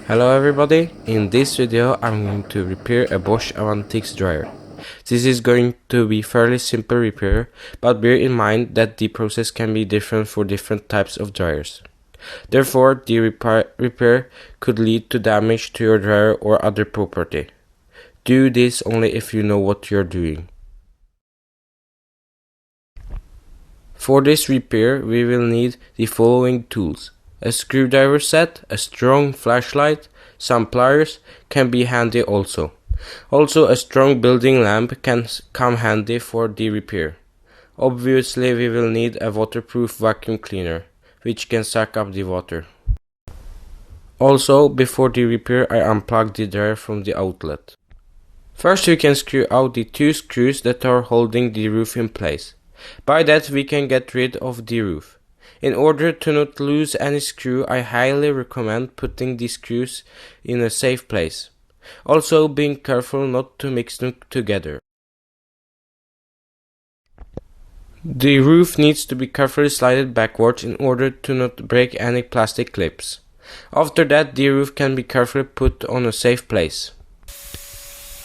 Hello everybody, in this video I'm going to repair a Bosch Avantixx dryer. This is going to be fairly simple repair, but bear in mind that the process can be different for different types of dryers. Therefore, the repair could lead to damage to your dryer or other property. Do this only if you know what you're doing. For this repair, we will need the following tools. A screwdriver set, a strong flashlight, some pliers can be handy also. Also, a strong building lamp can come handy for the repair. Obviously, we will need a waterproof vacuum cleaner, which can suck up the water. Also, before the repair, I unplugged the dryer from the outlet. First, we can screw out the two screws that are holding the roof in place. By that, we can get rid of the roof. In order to not lose any screw, I highly recommend putting the screws in a safe place. Also, being careful not to mix them together. The roof needs to be carefully slided backwards in order to not break any plastic clips. After that, the roof can be carefully put on a safe place.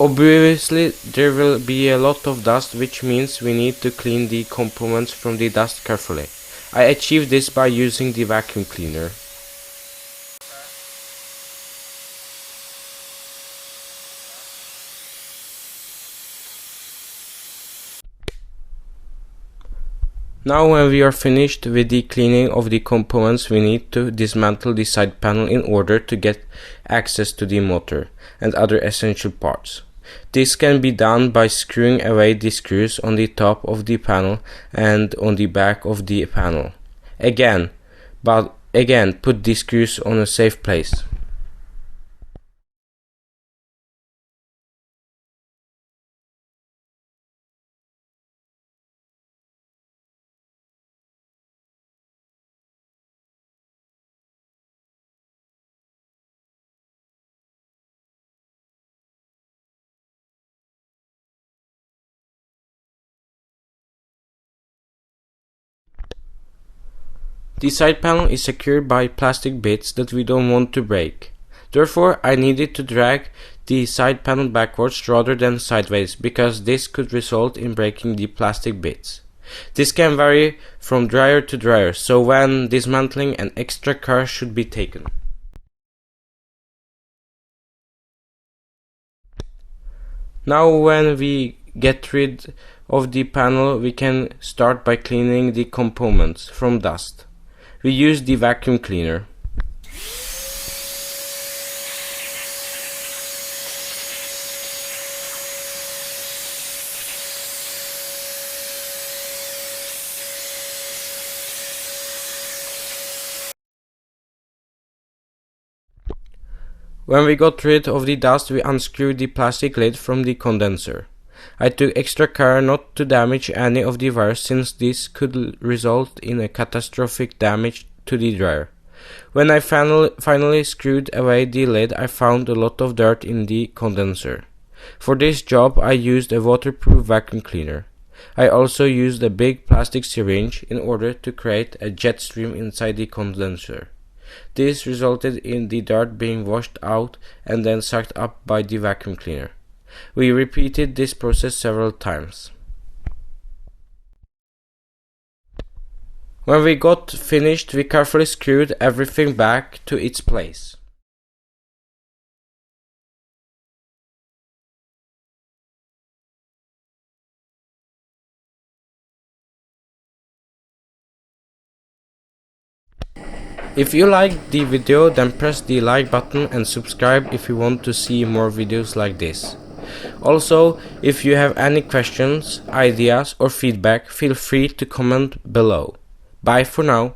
Obviously, there will be a lot of dust, which means we need to clean the components from the dust carefully. I achieved this by using the vacuum cleaner. Now when we are finished with the cleaning of the components, we need to dismantle the side panel in order to get access to the motor and other essential parts. This can be done by screwing away the screws on the top of the panel and on the back of the panel. Again, put the screws on a safe place. The side panel is secured by plastic bits that we don't want to break. Therefore, I needed to drag the side panel backwards rather than sideways, because this could result in breaking the plastic bits. This can vary from dryer to dryer, so when dismantling, an extra care should be taken. Now when we get rid of the panel, we can start by cleaning the components from dust. We use the vacuum cleaner. When we got rid of the dust, we unscrewed the plastic lid from the condenser. I took extra care not to damage any of the wires, since this could result in a catastrophic damage to the dryer. When I finally screwed away the lid, I found a lot of dirt in the condenser. For this job, I used a waterproof vacuum cleaner. I also used a big plastic syringe in order to create a jet stream inside the condenser. This resulted in the dirt being washed out and then sucked up by the vacuum cleaner. We repeated this process several times. When we got finished, we carefully screwed everything back to its place. If you liked the video, then press the like button and subscribe if you want to see more videos like this. Also, if you have any questions, ideas or feedback, feel free to comment below. Bye for now.